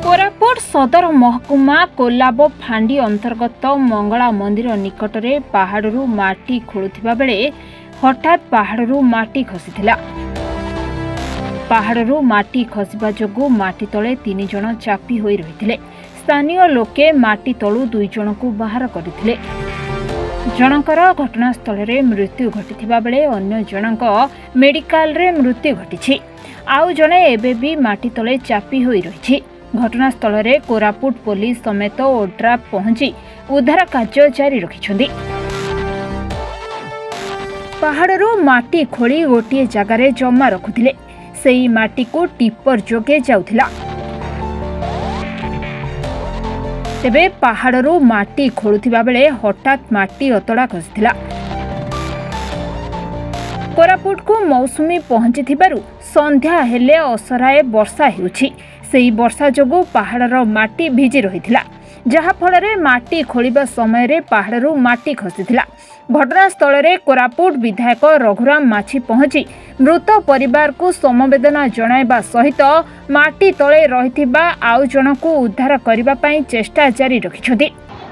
कोरापुट सदर महकुमा कोलाब फांडी अंतर्गत मंगला मंदिर निकटरे पहाड़रू माटी खोलुथिबा बेले हठात पहाड़रू माटी खसीथिला। पहाड़रू माटी खसिबा जोगु माटी तले 3 जण चापी होई रहिथिले। स्थानीय लोके माटी तळु 2 जणकु बाहर करथिले। जनकर घटनास्थल रे मृत्यु घटिथिबा बेले अन्य जनक मेडिकल रे मृत्यु घटिछि। आउ जणे एबे भी माटी तले चापी होई रहिछि। घटनास्थल रे कोरापुट पुलिस समेत ओड्राफ पहुंची उद्धार कार्य जारी रखिछन्ति। पहाड़रू माटी खोली गोटे जगार जमा रखुथिले। सेही माटी को टिप्पर जोगे जाउथिला। तेबे पहाड़रू माटी खोलुथिबा बेले हठात माटी अतड़ा खसिथिला। कोरापुट को मौसुमी पहुंची संध्या हेले असराए वर्षा हेउछि। सेही वर्षा जोगु पहाड़र माटी भिजी रहिथिला, जहा फलरे माटी खोलिबा समय रे पहाड़रू माटी खसिथिला। घटनास्थल रे कोरापुट विधायक रघुराम माछी पहुंची मृत परिवार को समवेदना जणाइबा सहित माटी तळे रहिथिबा आउ जणकु उद्धार करिबा पई चेष्टा जारी रखिछथि।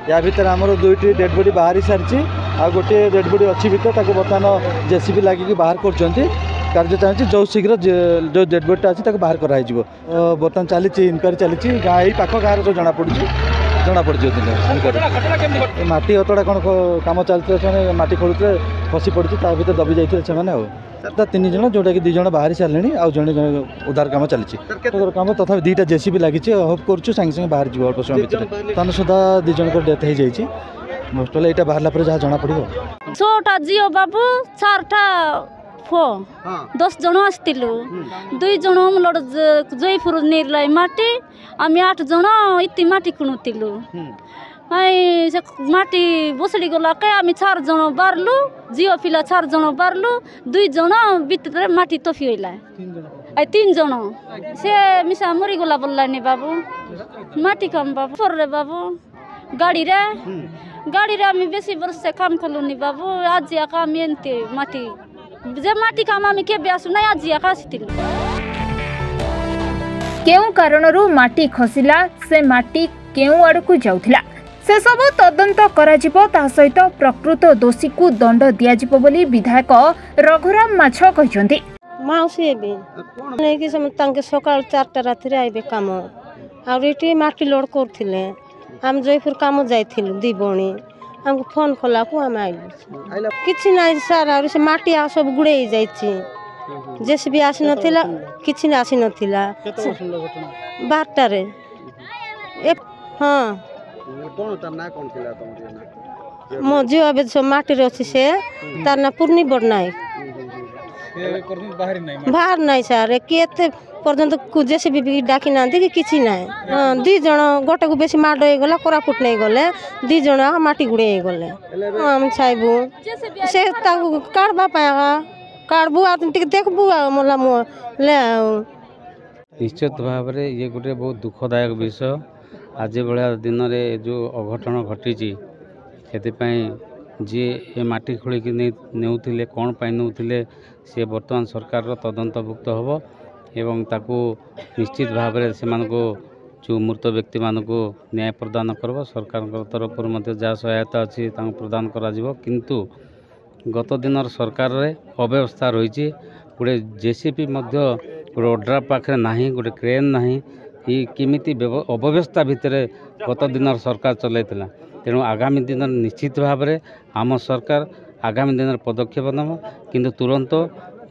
या भीतर हमरो दुईटी डेड बॉडी बाहरी सारछि आ गोटे डेड बॉडी अछि भीतर ताको बर्तमान जेसीबी लागि बाहर करछन्ति। कार्य चलती जो शीघ्र जो डेड बॉडी अच्छी बाहर कराई बर्तमान चली इनक्वारी चली गाँ यही पाख गाँव जो जना पड़ी माटी अतड़ा कौन कम चलते माटी खोलुते खसी पड़ी भर दबी जाते 3 जन जोटा कि 2 जन बाहरी सारे आउ जन उद्धार कम चली कम तथा 2टा जेसीबी लगी होप कर सागे सागे बाहर जी अल्प समय भर तन सुधा 2 जन डेथ हो जाए मोस्ट यहाँ बाहर जहाँ जना पड़ो 6टा झील बाबू 4टा 10 जन आसलु 2 जन जयपुर निर्लय माटी आम 8 जन इति माटी किणुलु से माटी बसड़ी गला आम 4 जन बारलु झील पिला 4 जन बारलु 2 जन भितर माटी तफी होइला 3 जन से मिसा मरीगला बोलानी बाबू माटी कम बाबू रे बाबू गाड़ी रे आम बेसी वर्ष से काम कलुनी बाबू आज काम एनते माटी जे माटी काम आम केबे आसु ना आज आसिथिलु। केउ कारणरू माटी खसिला से माटी केउ आड़कू जाउथिला से सब तदंत कराजिबो ता सहित प्रकृत दोषी को दंड दियाजिबो बोली विधायक रघुराम माछ कहिसंती। माउसी एबे नै कि सम तांके सकाळ 4टा राति रे आइबे काम आ रेटी माटी लोड करथिले हम जयपुर काम जाइथिलु 2 बणी हमको फोन कला को हम आइलु किछि नै सर और से माटी आ सब गुड़े जाइछि जेसीबी आसी नथिला किछि आसी नथिला 12टा रे एक हां कोन तार ना कोन थिला तमरे ना मो जो अबे सब माटी रे अछि से तार ना पूर्णी बडनाई से करन बाहर नै सर केते पर्यंत जेसीबी डाकी ना कि किछि नै हां 2 जण गोटे को बेसी माड हो गला कोरापुट नै गले 2 जण माटी गुड़े गले हम चाहबू से ताकू काढबा पाया काढबू आ टिक देखबू मोला मो ले निश्चित भाव रे ये गोटे बहुत दुखदायक विषय आज बेला दिन रे जो अघटन घटी जी ए माटी खोल नेउथिले कौन पाई नेउथिले से वर्तमान सरकार तदंतभुक्त होबो एवं ताकू निश्चित भाव रे सेमानको जो मृत व्यक्ति मानको न्याय प्रदान करबो सरकार तरफ जहाँ सहायता अच्छी प्रदान करा जिवो। किंतु गत दिन सरकार रे अव्यवस्था रही गोटे जेसीबी गोटे ओड्रा पाखे नाही गोटे क्रेन नाही ये किमिति अव्यवस्था भितर गत दिन सरकार चलैतिला। तेणु आगामी दिन निश्चित भाव में आम सरकार आगामी दिन पदक्षेप नब किंतु तुरंत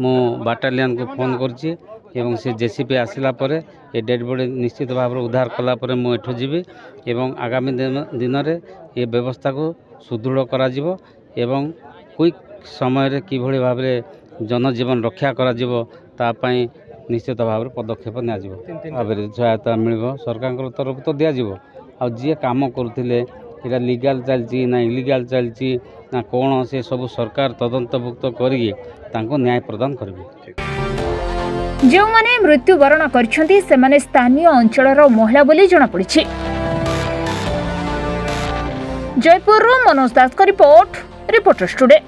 मो बाटालियन को फोन करछि एवं से जेसीबी आसिला परे ए डेड बॉडी निश्चित भाव में उद्धार कला परे मो एठो जीवी एवं आगामी दिन रे ये व्यवस्था को सुदृढ़ करा जिवो एवं क्विक समय रे किभଳି भाव में जनजीवन रक्षा करा जिवो ता पई निश्चित भाव में पदक्षेप निया जिवो। भाव सहायता मिलिबो सरकार तरफ तो दिया जिवो आ जे काम करुथिले एटा लीगल चलची ना इलीगल चलची ना कौन से सब सरकार तदंतभुक्त करी तांको न्याय प्रदान करबे। जो माने मृत्युवरण करछन्ती से माने स्थानीय अंचलर महिला बोली जणा पड़िछि। जयपुर मनोज दास का रिपोर्ट रिपोर्टर्स टुडे।